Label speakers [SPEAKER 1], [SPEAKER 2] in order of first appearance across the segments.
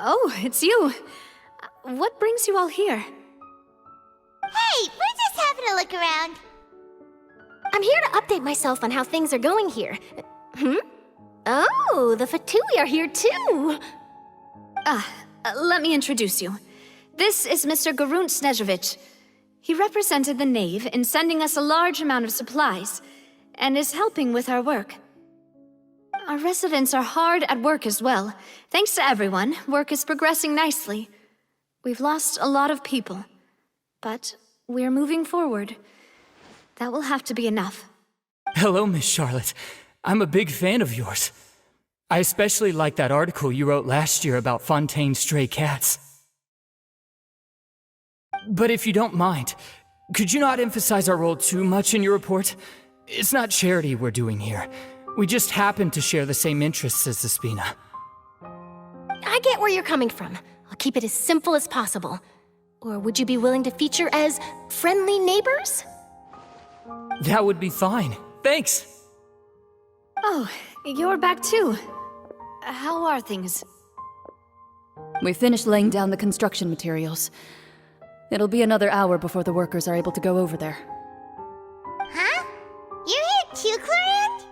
[SPEAKER 1] Oh, it's you. What brings you all here?
[SPEAKER 2] Hey, we're just having a look around.
[SPEAKER 3] I'm here to update myself on how things are going here. Oh, the Fatui are here too!
[SPEAKER 1] Let me introduce you. This is Mr. Garunt Snezhevich. He represented the Knave in sending us a large amount of supplies, and is helping with our work. Our residents are hard at work as well. Thanks to everyone, work is progressing nicely. We've lost a lot of people, but we're moving forward. That will have to be enough.
[SPEAKER 4] Hello, Miss Charlotte. I'm a big fan of yours. I especially like that article you wrote last year about Fontaine's stray cats. But if you don't mind, could you not emphasize our role too much in your report? It's not charity we're doing here. We just happen to share the same interests as the Spina.
[SPEAKER 3] I get where you're coming from. I'll keep it as simple as possible. Or would you be willing to feature as friendly neighbors?
[SPEAKER 4] That would be fine. Thanks!
[SPEAKER 1] Oh, you're back too. How are things?
[SPEAKER 5] We finished laying down the construction materials. It'll be another hour before the workers are able to go over there.
[SPEAKER 2] Huh? You're here too, Clorand?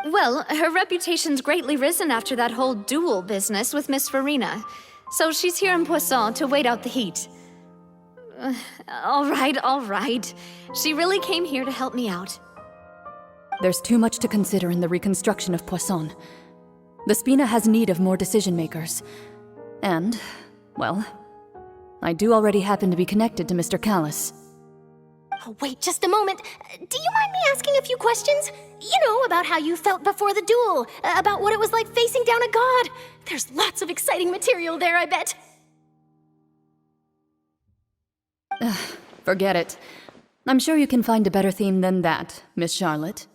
[SPEAKER 1] Well, her reputation's greatly risen after that whole duel business with Miss Farina, so she's here in Poisson to wait out the heat. All right. She really came here to help me out.
[SPEAKER 5] There's too much to consider in the reconstruction of Poisson. The Spina has need of more decision-makers. And, well, I do already happen to be connected to Mr. Callis.
[SPEAKER 3] Oh, wait just a moment. Do you mind me asking a few questions? You know, about how you felt before the duel, about what it was like facing down a god. There's lots of exciting material there, I bet.
[SPEAKER 5] Forget it. I'm sure you can find a better theme than that, Miss Charlotte.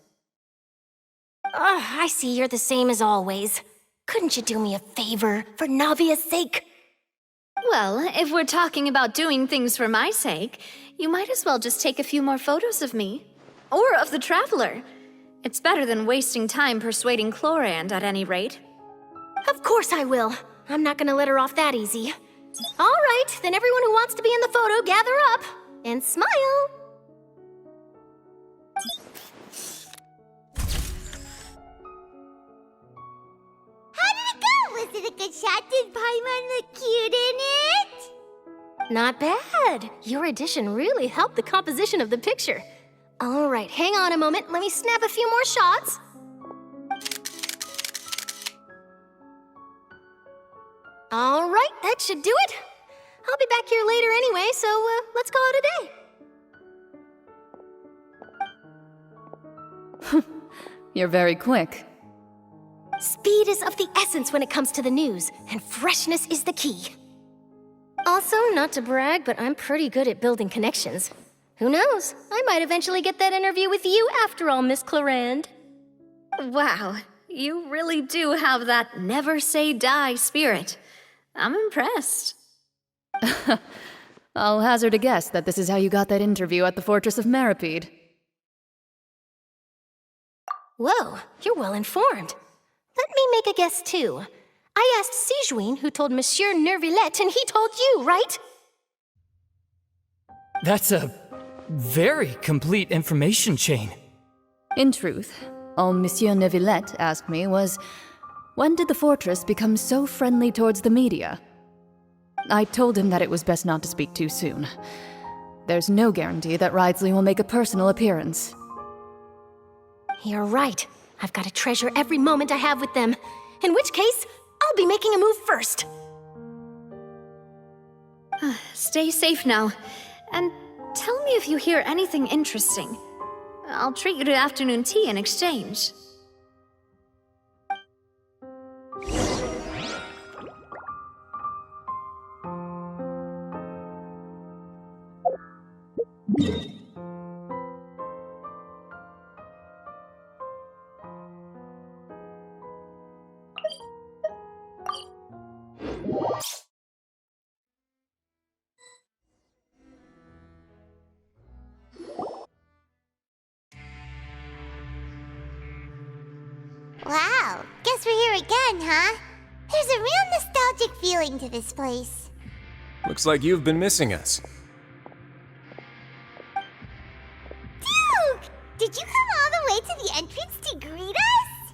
[SPEAKER 3] I see you're the same as always. Couldn't you do me a favor, for Navia's sake?
[SPEAKER 1] Well, if we're talking about doing things for my sake, you might as well just take a few more photos of me. Or of the Traveler. It's better than wasting time persuading Clorand, at any rate.
[SPEAKER 3] Of course I will. I'm not gonna let her off that easy. All right, then everyone who wants to be in the photo, gather up. And smile.
[SPEAKER 2] How did it go? Was it a good shot? Did Paimon look cute in it?
[SPEAKER 3] Not bad. Your addition really helped the composition of the picture. All right, hang on a moment. Let me snap a few more shots. All right, that should do it. I'll be back here later anyway, so let's call it a day.
[SPEAKER 5] You're very quick.
[SPEAKER 3] Speed is of the essence when it comes to the news, and freshness is the key. Also, not to brag, but I'm pretty good at building connections. Who knows? I might eventually get that interview with you after all, Miss Clorand.
[SPEAKER 1] Wow, you really do have that never say die spirit. I'm impressed.
[SPEAKER 5] I'll hazard a guess that this is how you got that interview at the Fortress of Meripede.
[SPEAKER 3] Whoa, you're well informed. Let me make a guess too. I asked Sijuin, who told Monsieur Nervillette, and he told you, right?
[SPEAKER 4] That's a very complete information chain.
[SPEAKER 5] In truth, All Monsieur Neuvillette asked me was, when did the fortress become so friendly towards the media? I told him that it was best not to speak too soon. There's no guarantee that Ridesley will make a personal appearance.
[SPEAKER 3] You're right. I've got to treasure every moment I have with them. In which case, I'll be making a move first.
[SPEAKER 1] Stay safe now, and tell me if you hear anything interesting. I'll treat you to afternoon tea in exchange.
[SPEAKER 2] Wow, guess we're here again, huh? There's a real nostalgic feeling to this place.
[SPEAKER 6] Looks like you've been missing us.
[SPEAKER 2] Duke! Did you come all the way to the entrance to greet us?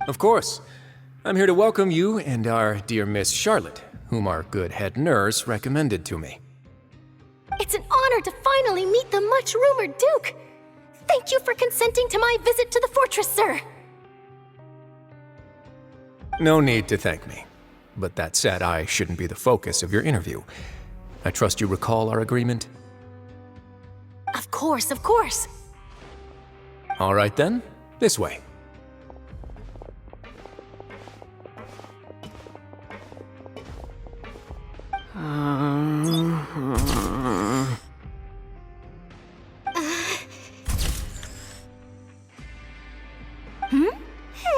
[SPEAKER 6] Of course. I'm here to welcome you and our dear Miss Charlotte, whom our good head nurse recommended to me.
[SPEAKER 3] It's an honor to finally meet the much-rumored Duke. Thank you for consenting to my visit to the fortress, sir.
[SPEAKER 6] No need to thank me. But that said, I shouldn't be the focus of your interview. I trust you recall our agreement?
[SPEAKER 3] Of course, of course.
[SPEAKER 6] All right then, this way.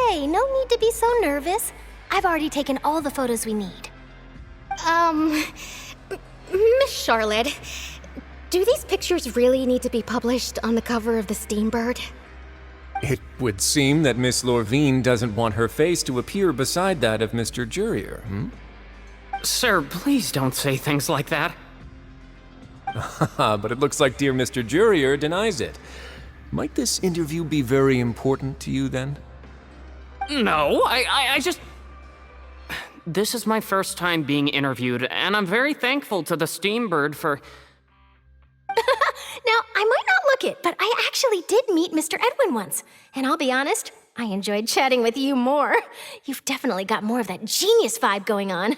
[SPEAKER 3] Hey, no need to be so nervous. I've already taken all the photos we need. Miss Charlotte, do these pictures really need to be published on the cover of the Steambird?
[SPEAKER 6] It would seem that Miss Lorvine doesn't want her face to appear beside that of Mr. Jurier,
[SPEAKER 7] Sir, please don't say things like that.
[SPEAKER 6] But it looks like dear Mr. Jurier denies it. Might this interview be very important to you then?
[SPEAKER 7] No, I just... This is my first time being interviewed, and I'm very thankful to the Steambird for...
[SPEAKER 3] Now, I might not look it, but I actually did meet Mr. Edwin once. And I'll be honest, I enjoyed chatting with you more. You've definitely got more of that genius vibe going on.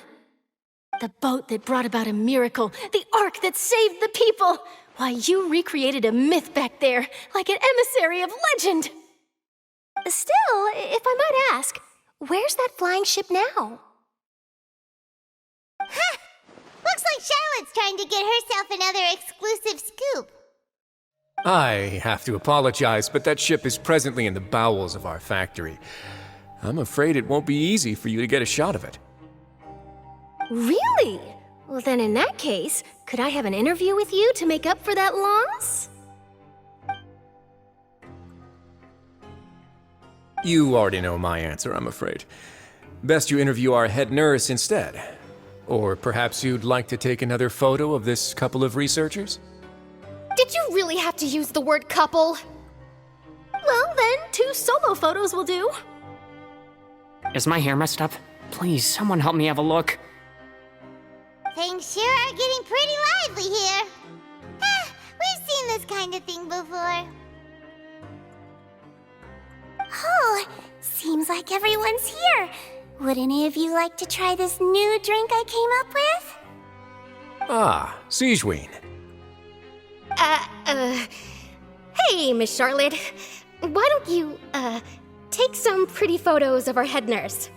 [SPEAKER 3] The boat that brought about a miracle, the ark that saved the people. Why, you recreated a myth back there, like an emissary of legend. Still, if I might ask, where's that flying ship now?
[SPEAKER 2] Ha! Looks like Charlotte's trying to get herself another exclusive scoop.
[SPEAKER 6] I have to apologize, but that ship is presently in the bowels of our factory. I'm afraid it won't be easy for you to get a shot of it.
[SPEAKER 3] Really? Well, then in that case, could I have an interview with you to make up for that loss?
[SPEAKER 6] You already know my answer, I'm afraid. Best you interview our head nurse instead. Or perhaps you'd like to take another photo of this couple of researchers?
[SPEAKER 3] Did you really have to use the word couple? Well, then, 2 solo photos will do.
[SPEAKER 7] Is my hair messed up? Please, someone help me have a look.
[SPEAKER 2] Things sure are getting pretty lively here. We've seen this kind of thing before. Oh, seems like everyone's here. Would any of you like to try this new drink I came up with?
[SPEAKER 6] Ah, Siegeween.
[SPEAKER 3] Hey, Miss Charlotte. Why don't you, take some pretty photos of our head nurse?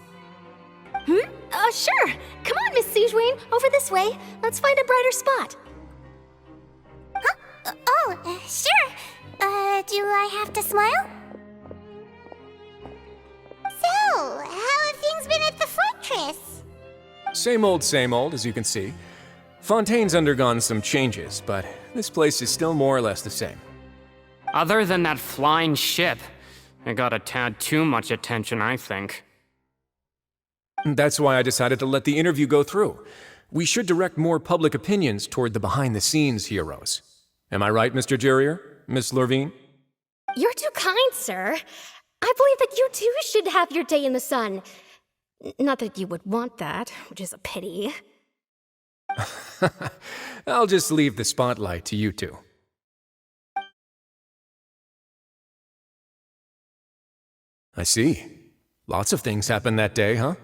[SPEAKER 3] Sure. Come on, Miss Siegeween, over this way. Let's find a brighter spot.
[SPEAKER 2] Huh? Sure. Do I have to smile? So, how have things been at the fortress?
[SPEAKER 6] Same old, as you can see. Fontaine's undergone some changes, but this place is still more or less the same.
[SPEAKER 7] Other than that flying ship, it got a tad too much attention, I think.
[SPEAKER 6] That's why I decided to let the interview go through. We should direct more public opinions toward the behind-the-scenes heroes. Am I right, Mr. Jurier? Miss Lorvine?
[SPEAKER 3] You're too kind, sir. I believe that you too should have your day in the sun. Not that you would want that, which is a pity.
[SPEAKER 6] I'll just leave the spotlight to you two. I see. Lots of things happened that day, huh?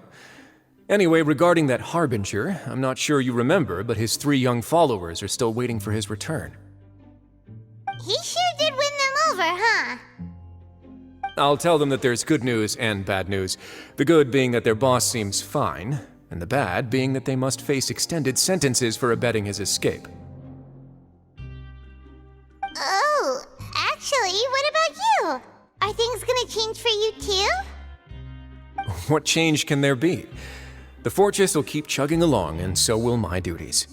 [SPEAKER 6] Anyway, regarding that Harbinger, I'm not sure you remember, but his 3 young followers are still waiting for his return.
[SPEAKER 2] He sure did win them over, huh?
[SPEAKER 6] I'll tell them that there's good news and bad news. The good being that their boss seems fine, and the bad being that they must face extended sentences for abetting his escape.
[SPEAKER 2] Oh, actually, what about you? Are things gonna change for you too?
[SPEAKER 6] What change can there be? The fortress will keep chugging along, and so will my duties.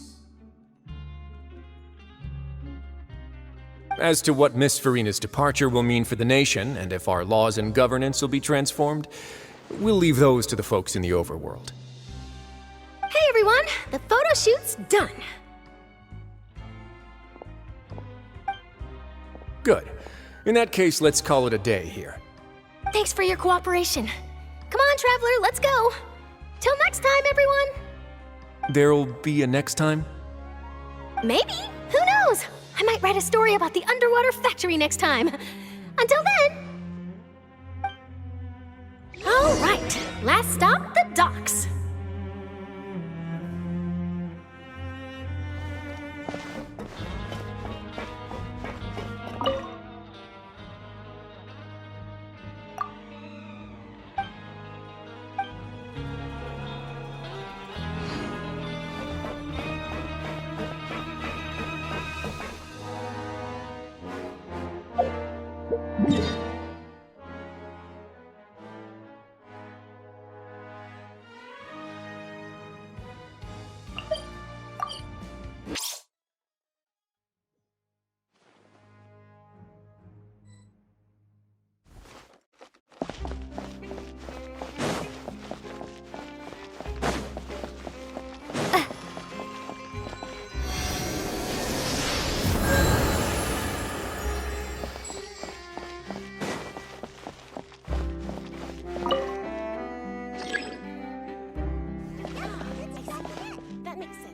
[SPEAKER 6] As to what Miss Farina's departure will mean for the nation, and if our laws and governance will be transformed, we'll leave those to the folks in the overworld.
[SPEAKER 3] Hey everyone, the photo shoot's done.
[SPEAKER 6] Good. In that case, let's call it a day here.
[SPEAKER 3] Thanks for your cooperation. Come on, Traveler, let's go. Till next time, everyone.
[SPEAKER 6] There'll be a next time?
[SPEAKER 3] Maybe. Who knows? I might write a story about the underwater factory next time. Until then. All right, last stop, the docks. That makes sense.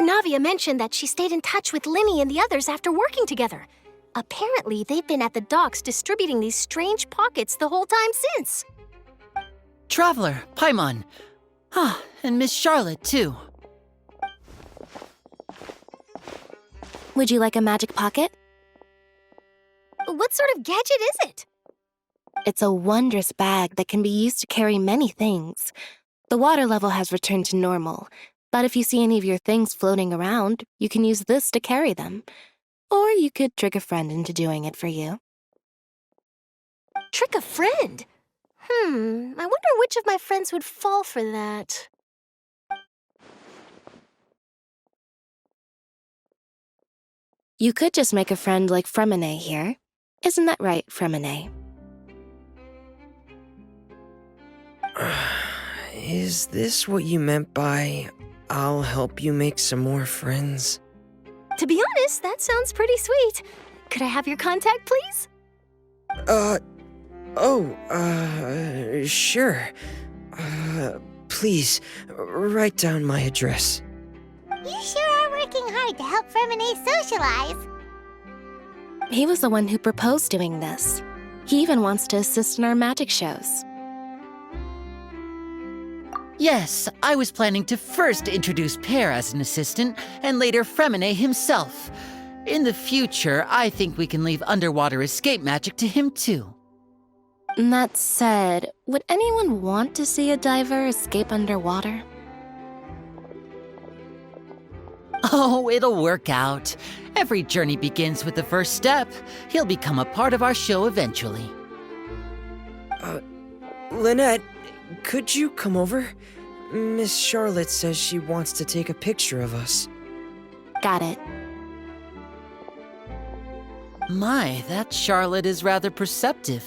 [SPEAKER 3] Navia mentioned that she stayed in touch with Limmy and the others after working together. Apparently, they've been at the docks distributing these strange pockets the whole time since.
[SPEAKER 8] Traveler, Paimon. Ah, and Miss Charlotte, too.
[SPEAKER 3] Would you like a magic pocket? What sort of gadget is it?
[SPEAKER 9] It's a wondrous bag that can be used to carry many things. The water level has returned to normal, but if you see any of your things floating around, you can use this to carry them. Or you could trick a friend into doing it for you.
[SPEAKER 3] Trick a friend? I wonder which of my friends would fall for that.
[SPEAKER 9] You could just make a friend like Fremine here. Isn't that right, Fremine?
[SPEAKER 10] Is this what you meant by, I'll help you make some more friends?
[SPEAKER 3] To be honest, that sounds pretty sweet. Could I have your contact, please?
[SPEAKER 10] Sure. Please, write down my address.
[SPEAKER 2] You sure are working hard to help Fremine socialize.
[SPEAKER 9] He was the one who proposed doing this. He even wants to assist in our magic shows.
[SPEAKER 8] Yes, I was planning to first introduce Pear as an assistant, and later Fremine himself. In the future, I think we can leave underwater escape magic to him too.
[SPEAKER 9] That said, would anyone want to see a diver escape underwater?
[SPEAKER 8] Oh, it'll work out. Every journey begins with the first step. He'll become a part of our show eventually.
[SPEAKER 10] Lynette, could you come over? Miss Charlotte says she wants to take a picture of us.
[SPEAKER 9] Got it.
[SPEAKER 8] My, that Charlotte is rather perceptive.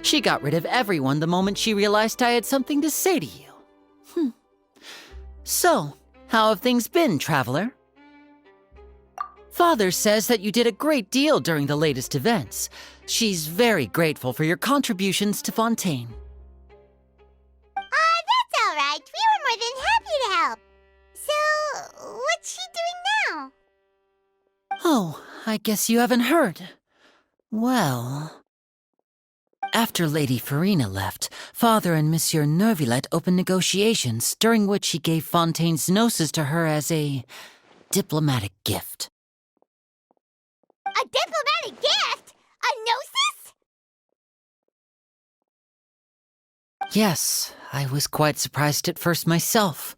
[SPEAKER 8] She got rid of everyone the moment she realized I had something to say to you. So, how have things been, Traveler? Father says that you did a great deal during the latest events. She's very grateful for your contributions to Fontaine.
[SPEAKER 2] That's all right. We were more than happy to help. So, what's she doing now?
[SPEAKER 8] Oh, I guess you haven't heard. Well... After Lady Farina left, Father and Monsieur Neuvillette opened negotiations, during which he gave Fontaine's gnosis to her as a diplomatic gift.
[SPEAKER 2] A diplomatic gift? A gnosis?
[SPEAKER 8] Yes, I was quite surprised at first myself.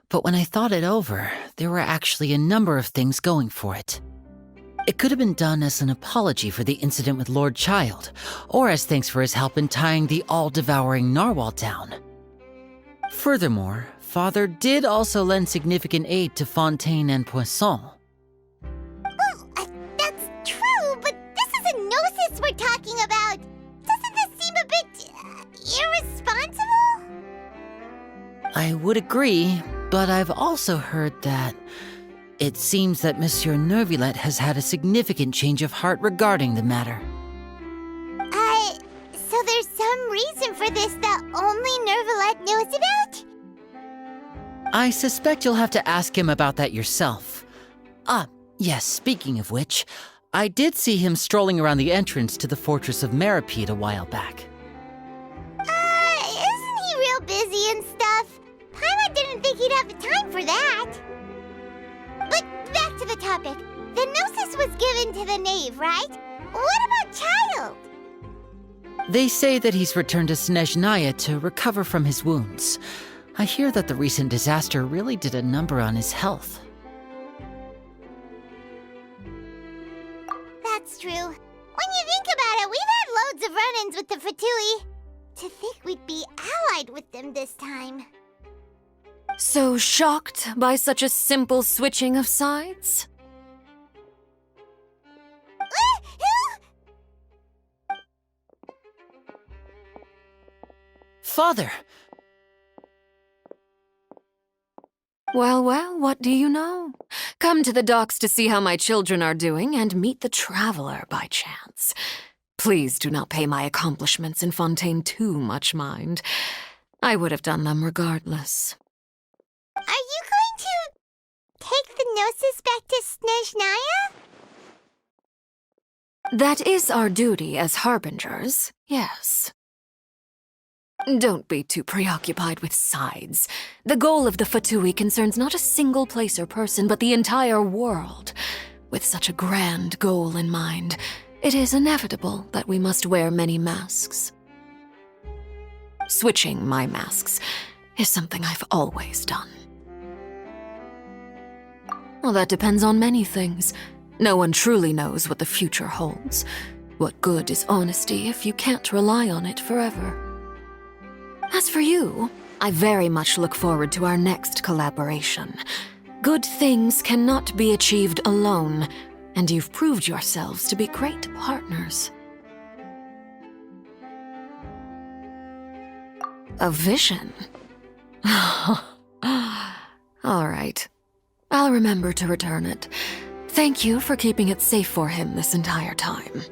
[SPEAKER 8] But when I thought it over, there were actually a number of things going for it. It could have been done as an apology for the incident with Lord Child, or as thanks for his help in tying the all-devouring narwhal down. Furthermore, Father did also lend significant aid to Fontaine and Poisson.
[SPEAKER 2] Well, that's true, but this is a gnosis we're talking about. Doesn't this seem a bit irresponsible?
[SPEAKER 8] I would agree, but I've also heard that it seems that Monsieur Neuvillette has had a significant change of heart regarding the matter.
[SPEAKER 2] So there's some reason for this that only Neuvillette knows about?
[SPEAKER 8] I suspect you'll have to ask him about that yourself. Yes, speaking of which, I did see him strolling around the entrance to the Fortress of Meripede a while back.
[SPEAKER 2] Isn't he real busy and stuff? Paimon didn't think he'd have the time for that. But back to the topic. The gnosis was given to the knave, right? What about Child?
[SPEAKER 8] They say that he's returned to Snezhnaya to recover from his wounds. I hear that the recent disaster really did a number on his health.
[SPEAKER 2] That's true. When you think about it, we've had loads of run-ins with the Fatui. To think we'd be allied with them this time.
[SPEAKER 5] So shocked by such a simple switching of sides?
[SPEAKER 8] Father!
[SPEAKER 5] Well, what do you know? Come to the docks to see how my children are doing and meet the Traveler by chance. Please do not pay my accomplishments in Fontaine too much mind. I would have done them regardless.
[SPEAKER 2] Are you going to take the gnosis back to Snezhnaya?
[SPEAKER 5] That is our duty as harbingers, yes. Don't be too preoccupied with sides. The goal of the Fatui concerns not a single place or person, but the entire world. With such a grand goal in mind, it is inevitable that we must wear many masks. Switching my masks is something I've always done. Well, that depends on many things. No one truly knows what the future holds. What good is honesty if you can't rely on it forever? As for you, I very much look forward to our next collaboration. Good things cannot be achieved alone, and you've proved yourselves to be great partners. A vision? All right. I'll remember to return it. Thank you for keeping it safe for him this entire time.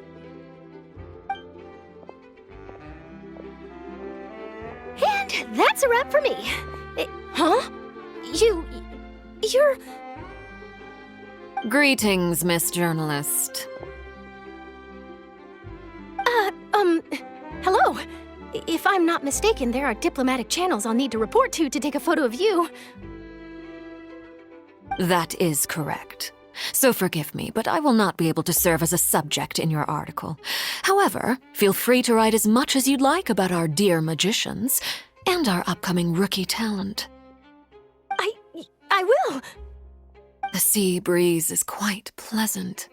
[SPEAKER 3] And that's a wrap for me. Huh? You're...
[SPEAKER 5] Greetings, Miss Journalist.
[SPEAKER 3] Hello. If I'm not mistaken, there are diplomatic channels I'll need to report to take a photo of you.
[SPEAKER 11] That is correct. So forgive me, but I will not be able to serve as a subject in your article. However, feel free to write as much as you'd like about our dear magicians and our upcoming rookie talent.
[SPEAKER 3] I will.
[SPEAKER 11] The sea breeze is quite pleasant.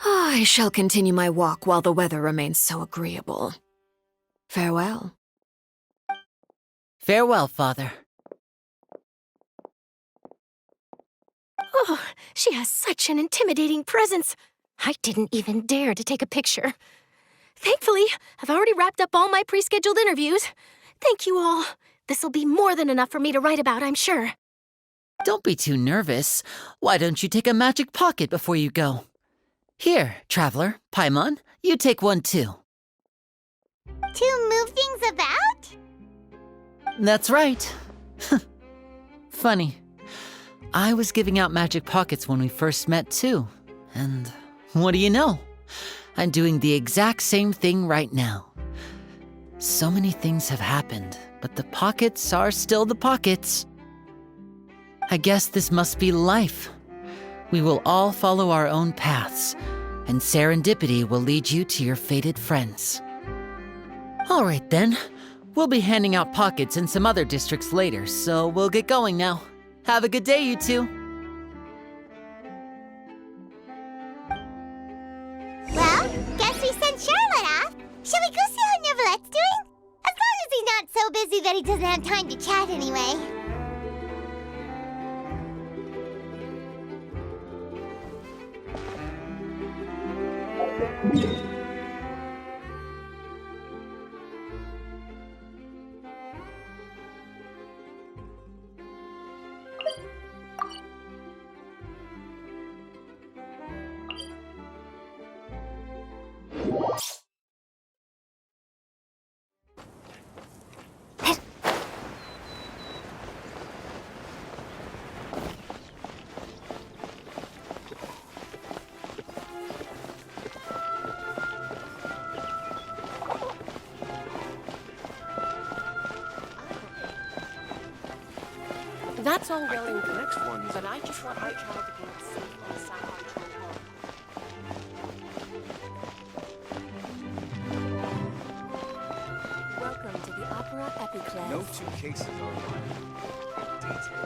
[SPEAKER 11] I shall continue my walk while the weather remains so agreeable. Farewell.
[SPEAKER 8] Farewell, Father.
[SPEAKER 3] Oh, she has such an intimidating presence. I didn't even dare to take a picture. Thankfully, I've already wrapped up all my pre-scheduled interviews. Thank you all. This'll be more than enough for me to write about, I'm sure.
[SPEAKER 8] Don't be too nervous. Why don't you take a magic pocket before you go? Here, Traveler, Paimon, you take one too.
[SPEAKER 2] To move things about?
[SPEAKER 8] That's right. Funny. I was giving out magic pockets when we first met too. And what do you know? I'm doing the exact same thing right now. So many things have happened, but the pockets are still the pockets. I guess this must be life. We will all follow our own paths, and serendipity will lead you to your fated friends. All right then, we'll be handing out pockets in some other districts later, so we'll get going now. Have a good day, you two.
[SPEAKER 2] Well, guess we sent Charlotte off. Shall we go see how Neuvlette's doing? As long as he's not so busy that he doesn't have time to chat anyway.
[SPEAKER 3] That's all well and good, but I just want my child to be safe inside our true home. Welcome to the Opera Epiclese.
[SPEAKER 12] No two cases are alike. Detail.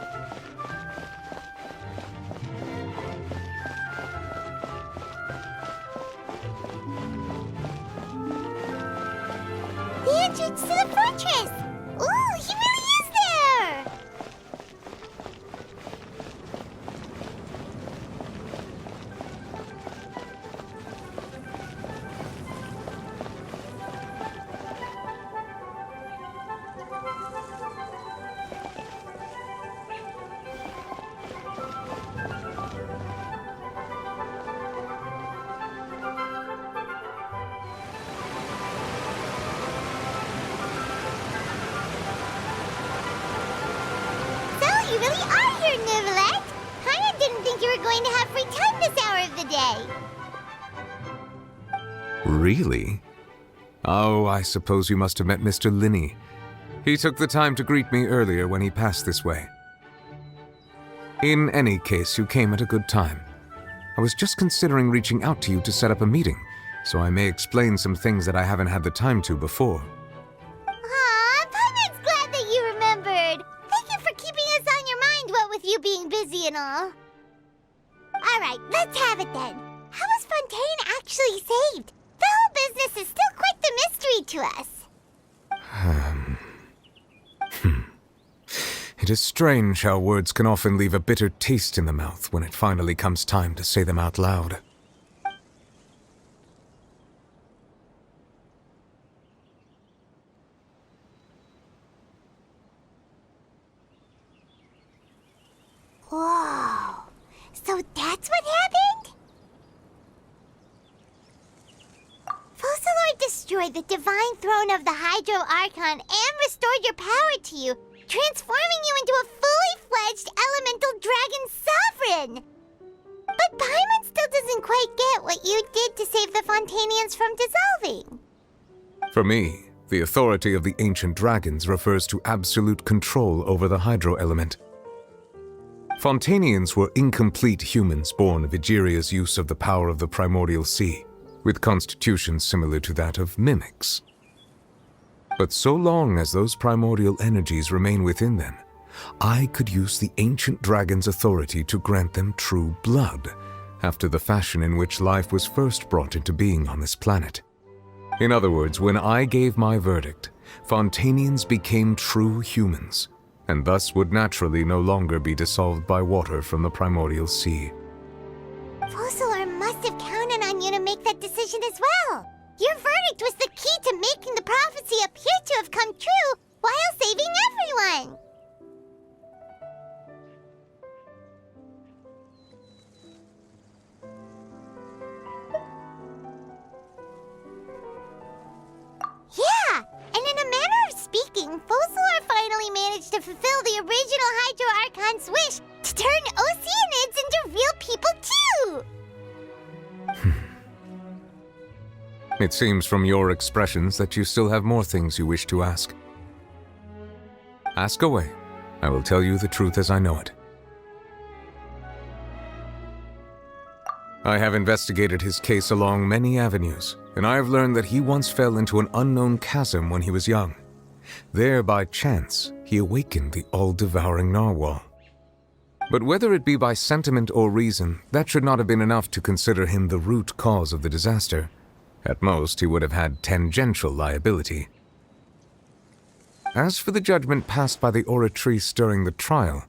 [SPEAKER 2] The entrance to the fortress! Ooh, he really is there! You really are here, Neuvlet! Paimon didn't think you were going to have free time this hour of the day.
[SPEAKER 12] Really? Oh, I suppose you must have met Mr. Linney. He took the time to greet me earlier when he passed this way. In any case, you came at a good time. I was just considering reaching out to you to set up a meeting, so I may explain some things that I haven't had the time to before.
[SPEAKER 2] Aw, Paimon's glad that you remembered. Thank you for keeping us on your mind, what with you being busy and all. Alright, let's have it then. How was Fontaine actually saved? The whole business is still quite the mystery to us.
[SPEAKER 12] It is strange how words can often leave a bitter taste in the mouth when it finally comes time to say them out loud.
[SPEAKER 2] Whoa. So that's what happened? Focalord destroyed the divine throne of the Hydro Archon and restored your power to you, transforming you into a fully fledged elemental dragon sovereign. But Paimon still doesn't quite get what you did to save the Fontanians from dissolving.
[SPEAKER 12] For me, The authority of the ancient dragons refers to absolute control over the hydro element. Fontanians were incomplete humans born of Egeria's use of the power of the primordial sea, with constitutions similar to that of mimics. But so long as those primordial energies remain within them, I could use the ancient dragon's authority to grant them true blood, after the fashion in which life was first brought into being on this planet. In other words, when I gave my verdict, Fontanians became true humans, and thus would naturally no longer be dissolved by water from the primordial sea.
[SPEAKER 2] Fossilor must have counted on you to make that decision as well. Your verdict was the key to making the prophecy appear to have come true while saving everyone. Yeah, and in a manner of speaking, Fossilor finally managed to fulfill the original Hydro Archon's wish to turn Oceanids into real people too!
[SPEAKER 12] It seems from your expressions that you still have more things you wish to ask. Ask away. I will tell you the truth as I know it. I have investigated his case along many avenues, and I have learned that he once fell into an unknown chasm when he was young. There, by chance, he awakened the all-devouring narwhal. But whether it be by sentiment or reason, that should not have been enough to consider him the root cause of the disaster. At most, he would have had tangential liability. As for the judgment passed by the Oratrice during the trial,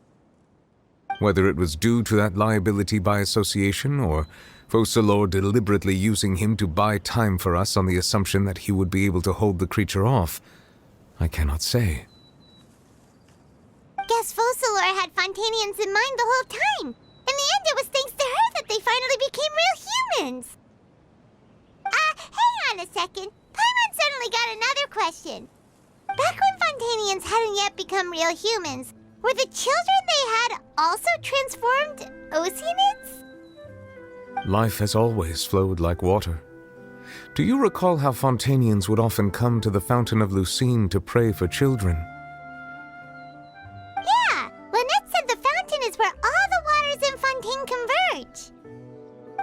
[SPEAKER 12] whether it was due to that liability by association, or Fossilor deliberately using him to buy time for us on the assumption that he would be able to hold the creature off, I cannot say.
[SPEAKER 2] Guess Fossilor had Fontanians in mind the whole time. In the end, it was thanks to her that they finally became real humans. Hang on a second. Paimon suddenly got another question. Back when Fontanians hadn't yet become real humans, were the children they had also transformed Oceanids?
[SPEAKER 12] Life has always flowed like water. Do you recall how Fontanians would often come to the Fountain of Lucine to pray for children?
[SPEAKER 2] Yeah, Lynette said the fountain is where all the waters in Fontaine converge.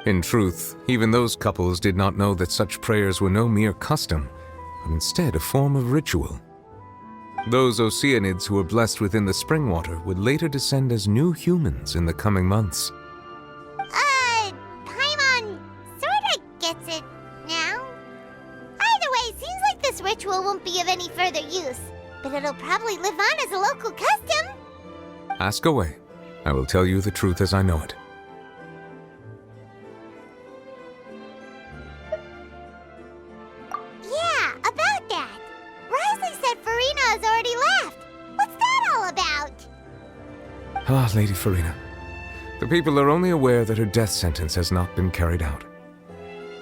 [SPEAKER 12] In truth, even those couples did not know that such prayers were no mere custom, but instead a form of ritual. Those Oceanids who were blessed within the spring water would later descend as new humans in the coming months.
[SPEAKER 2] Paimon sorta gets it now. Either way, seems like this ritual won't be of any further use, but it'll probably live on as a local custom.
[SPEAKER 12] Ask away. I will tell you the truth as I know it.
[SPEAKER 2] Yeah, about that. Risley said Farina has already left. What's that all about?
[SPEAKER 12] Ah, Lady Farina. The people are only aware that her death sentence has not been carried out.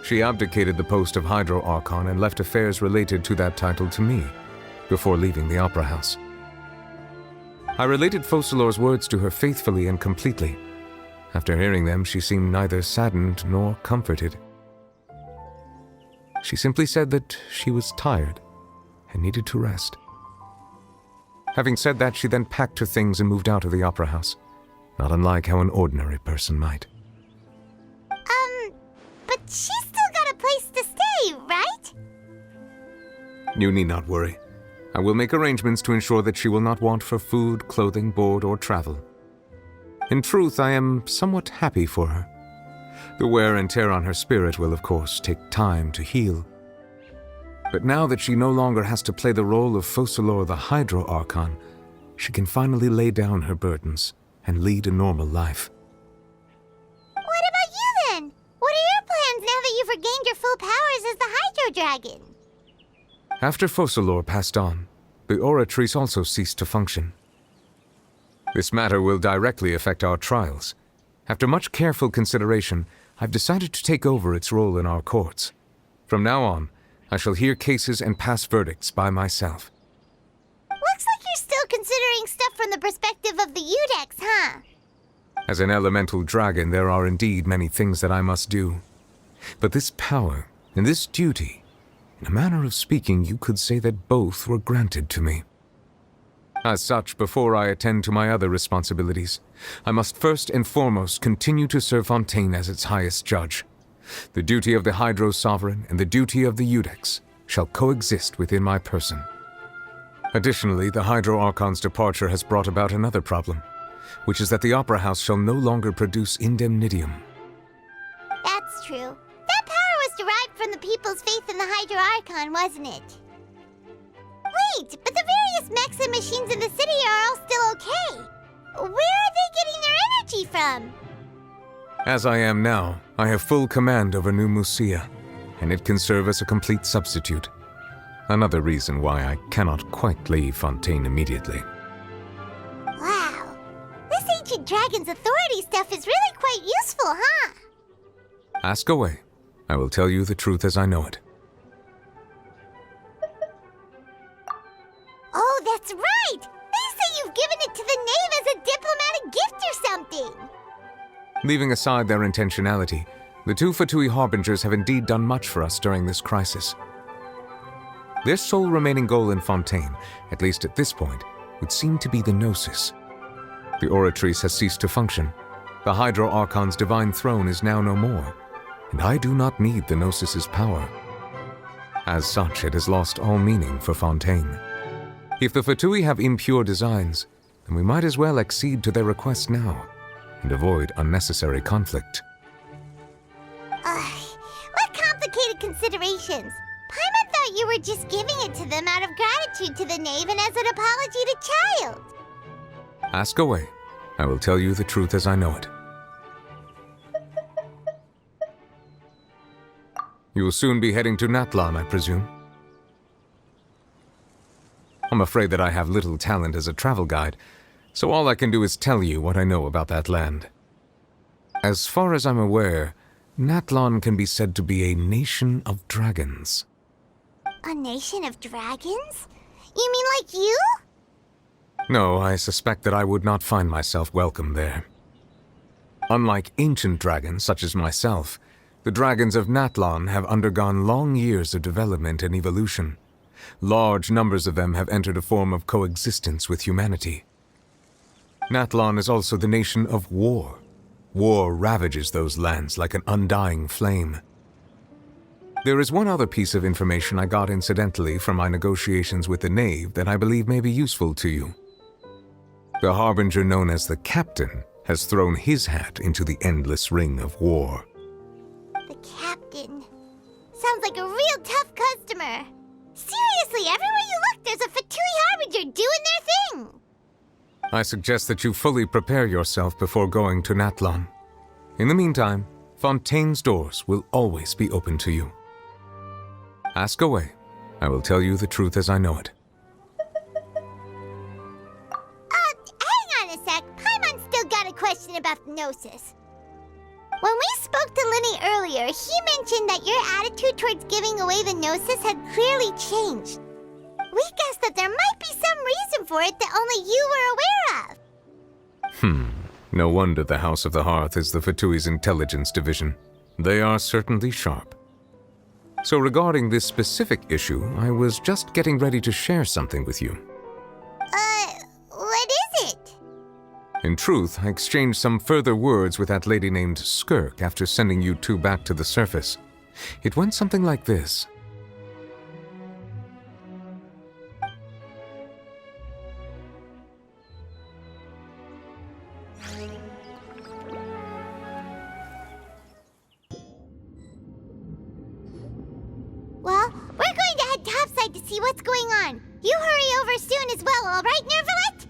[SPEAKER 12] She abdicated the post of Hydro Archon and left affairs related to that title to me, before leaving the Opera House. I related Fossilor's words to her faithfully and completely. After hearing them, she seemed neither saddened nor comforted. She simply said that she was tired and needed to rest. Having said that, she then packed her things and moved out of the Opera House, not unlike how an ordinary person might.
[SPEAKER 2] But she's still got a place to stay, right?
[SPEAKER 12] You need not worry. I will make arrangements to ensure that she will not want for food, clothing, board, or travel. In truth, I am somewhat happy for her. The wear and tear on her spirit will, of course, take time to heal. But now that she no longer has to play the role of Fossilor the Hydro Archon, she can finally lay down her burdens and lead a normal life.
[SPEAKER 2] What about you then? What are your plans now that you've regained your full powers as the Hydro Dragon?
[SPEAKER 12] After Fossilor passed on, the Oratrice also ceased to function. This matter will directly affect our trials. After much careful consideration, I've decided to take over its role in our courts. From now on, I shall hear cases and pass verdicts by myself.
[SPEAKER 2] Looks like you're still considering stuff from the perspective of the Udex, huh?
[SPEAKER 12] As an elemental dragon, there are indeed many things that I must do. But this power and this duty In a manner of speaking, you could say that both were granted to me. As such, before I attend to my other responsibilities, I must first and foremost continue to serve Fontaine as its highest judge. The duty of the Hydro Sovereign and the duty of the Iudex shall coexist within my person. Additionally, the Hydro Archon's departure has brought about another problem, which is that the Opera House shall no longer produce indemnitium.
[SPEAKER 2] That's true. That power was derived from the people's faith in the Hydro Archon, wasn't it? Wait, but the various mechs and machines in the city are all still okay. Where are they getting their energy from?
[SPEAKER 12] As I am now, I have full command over New Musia, and it can serve as a complete substitute. Another reason why I cannot quite leave Fontaine immediately.
[SPEAKER 2] Wow. This ancient dragon's authority stuff is really quite useful, huh?
[SPEAKER 12] Ask away. I will tell you the truth as I know it.
[SPEAKER 2] Oh, that's right! They say you've given it to the knave as a diplomatic gift or something!
[SPEAKER 12] Leaving aside their intentionality, the two Fatui Harbingers have indeed done much for us during this crisis. Their sole remaining goal in Fontaine, at least at this point, would seem to be the Gnosis. The Oratrice has ceased to function. The Hydro Archon's divine throne is now no more, and I do not need the Gnosis's power. As such, it has lost all meaning for Fontaine. If the Fatui have impure designs, then we might as well accede to their request now, and avoid unnecessary conflict.
[SPEAKER 2] What complicated considerations! Paimon thought you were just giving it to them out of gratitude to the knave and as an apology to Child.
[SPEAKER 12] Ask away. I will tell you the truth as I know it. You will soon be heading to Natlan, I presume? I'm afraid that I have little talent as a travel guide, so all I can do is tell you what I know about that land. As far as I'm aware, Natlan can be said to be a nation of dragons.
[SPEAKER 2] A nation of dragons? You mean like you?
[SPEAKER 12] No, I suspect that I would not find myself welcome there. Unlike ancient dragons such as myself, the dragons of Natlan have undergone long years of development and evolution. Large numbers of them have entered a form of coexistence with humanity. Natlan is also the nation of war. War ravages those lands like an undying flame. There is one other piece of information I got incidentally from my negotiations with the Knave that I believe may be useful to you. The Harbinger known as the Captain has thrown his hat into the endless ring of war.
[SPEAKER 2] The Captain. Sounds like a real tough customer. Seriously, everywhere you look, there's a Fatui Harbinger doing their thing.
[SPEAKER 12] I suggest that you fully prepare yourself before going to Natlan. In the meantime, Fontaine's doors will always be open to you. Ask away. I will tell you the truth as I know it.
[SPEAKER 2] Hang on a sec. Paimon's still got a question about the Gnosis. When we spoke to Linny earlier, he mentioned that your attitude towards giving away the Gnosis had clearly changed. We guessed that there might be some reason for it that only you were aware of.
[SPEAKER 12] No wonder the House of the Hearth is the Fatui's intelligence division. They are certainly sharp. So regarding this specific issue, I was just getting ready to share something with you.
[SPEAKER 2] What is it?
[SPEAKER 12] In truth, I exchanged some further words with that lady named Skirk after sending you two back to the surface. It went something like this.
[SPEAKER 2] Well, we're going to head topside to see what's going on. You hurry over soon as well, all right, Nervalet?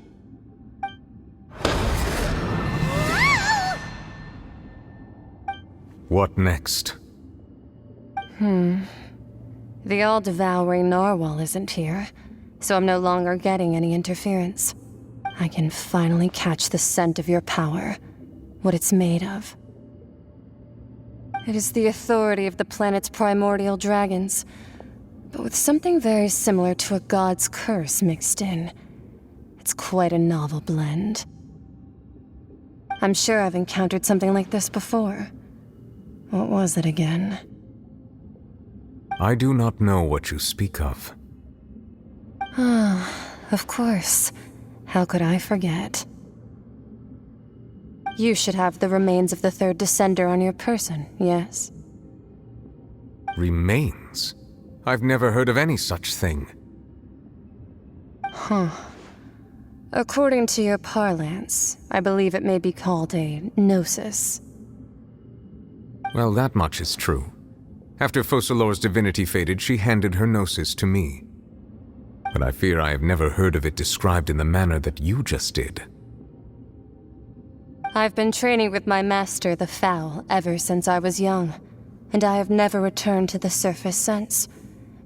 [SPEAKER 12] What next?
[SPEAKER 13] The all-devouring narwhal isn't here, so I'm no longer getting any interference. I can finally catch the scent of your power, what it's made of. It is the authority of the planet's primordial dragons, but with something very similar to a god's curse mixed in. It's quite a novel blend. I'm sure I've encountered something like this before. What was it again?
[SPEAKER 12] I do not know what you speak of.
[SPEAKER 13] Ah, of course. How could I forget? You should have the remains of the third descender on your person, yes?
[SPEAKER 12] Remains? I've never heard of any such thing.
[SPEAKER 13] Huh. According to your parlance, I believe it may be called a gnosis.
[SPEAKER 12] Well, that much is true. After Focalor's divinity faded, she handed her gnosis to me. But I fear I have never heard of it described in the manner that you just did.
[SPEAKER 13] I've been training with my master, the Foul, ever since I was young, and I have never returned to the surface since.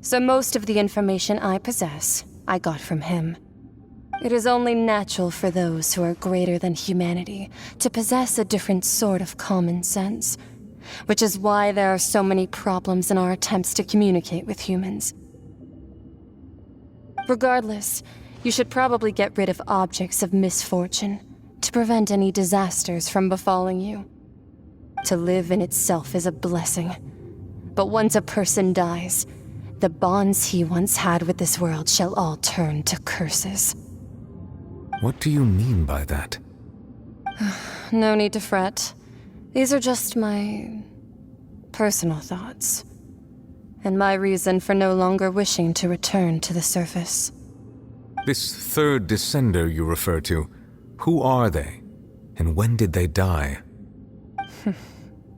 [SPEAKER 13] So most of the information I possess, I got from him. It is only natural for those who are greater than humanity to possess a different sort of common sense, which is why there are so many problems in our attempts to communicate with humans. Regardless, you should probably get rid of objects of misfortune to prevent any disasters from befalling you. To live in itself is a blessing, but once a person dies, the bonds he once had with this world shall all turn to curses.
[SPEAKER 12] What do you mean by that?
[SPEAKER 13] No need to fret. These are just my personal thoughts, and my reason for no longer wishing to return to the surface.
[SPEAKER 12] This third descender you refer to, who are they? And when did they die?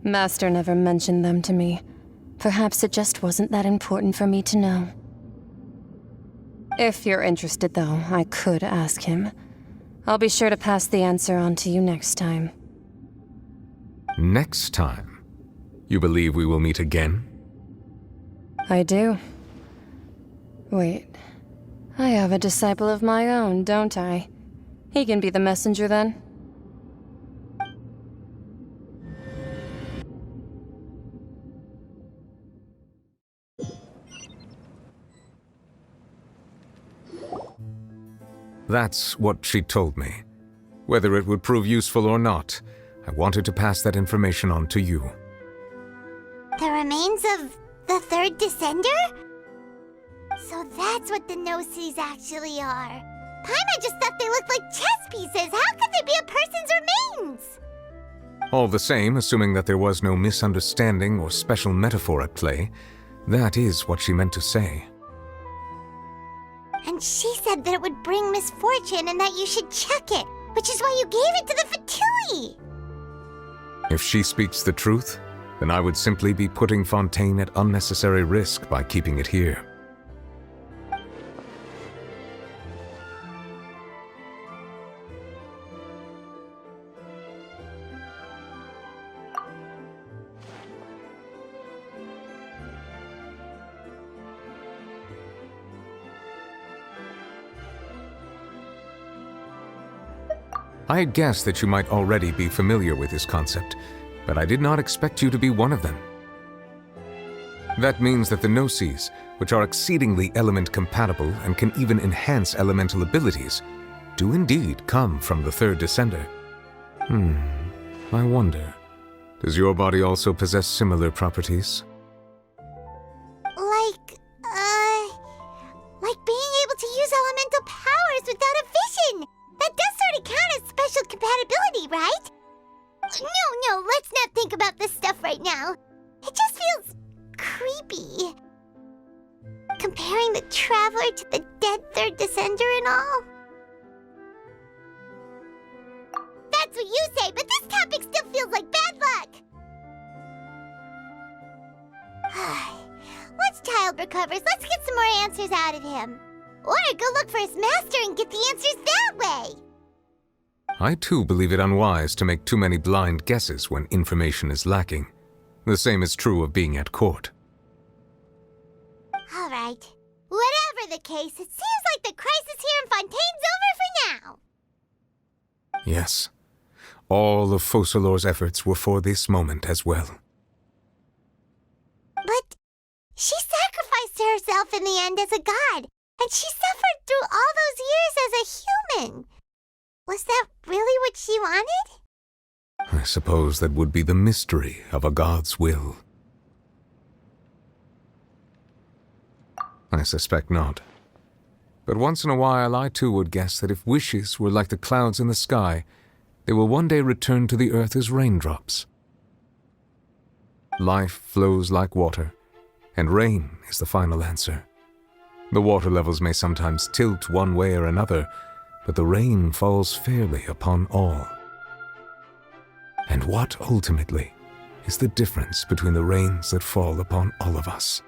[SPEAKER 13] Master never mentioned them to me. Perhaps it just wasn't that important for me to know. If you're interested, though, I could ask him. I'll be sure to pass the answer on to you next time.
[SPEAKER 12] Next time? You believe we will meet again?
[SPEAKER 13] I do. Wait. I have a disciple of my own, don't I? He can be the messenger then.
[SPEAKER 12] That's what she told me. Whether it would prove useful or not, I wanted to pass that information on to you.
[SPEAKER 2] The remains of the third descender? So that's what the Gnosis actually are. Paimon just thought they looked like chess pieces. How could they be a person's remains?
[SPEAKER 12] All the same, assuming that there was no misunderstanding or special metaphor at play, that is what she meant to say.
[SPEAKER 2] And she said that it would bring misfortune and that you should check it, which is why you gave it to the Fatui.
[SPEAKER 12] If she speaks the truth, then I would simply be putting Fontaine at unnecessary risk by keeping it here. I had guessed that you might already be familiar with this concept, but I did not expect you to be one of them. That means that the Gnosis, which are exceedingly element-compatible and can even enhance elemental abilities, do indeed come from the third descender. I wonder, does your body also possess similar properties?
[SPEAKER 2] Like being able to use elemental powers without a vision. That does sort of count as special compatibility, right? No, let's not think about this stuff right now. It just feels creepy. Comparing the Traveler to the dead third descender and all. That's what you say, but this topic still feels like bad luck. Once Child recovers, let's get some more answers out of him. Or go look for his master and get the answers that way.
[SPEAKER 12] I too believe it unwise to make too many blind guesses when information is lacking. The same is true of being at court.
[SPEAKER 2] All right. Whatever the case, it seems like the crisis here in Fontaine's over for now.
[SPEAKER 12] Yes. All of Focalor's efforts were for this moment as well.
[SPEAKER 2] But she sacrificed herself in the end as a god, and she suffered through all those years as a human. Was that really what she wanted?
[SPEAKER 12] I suppose that would be the mystery of a god's will. I suspect not. But once in a while, I too would guess that if wishes were like the clouds in the sky, they will one day return to the earth as raindrops. Life flows like water, and rain is the final answer. The water levels may sometimes tilt one way or another, but the rain falls fairly upon all. And what, ultimately, is the difference between the rains that fall upon all of us?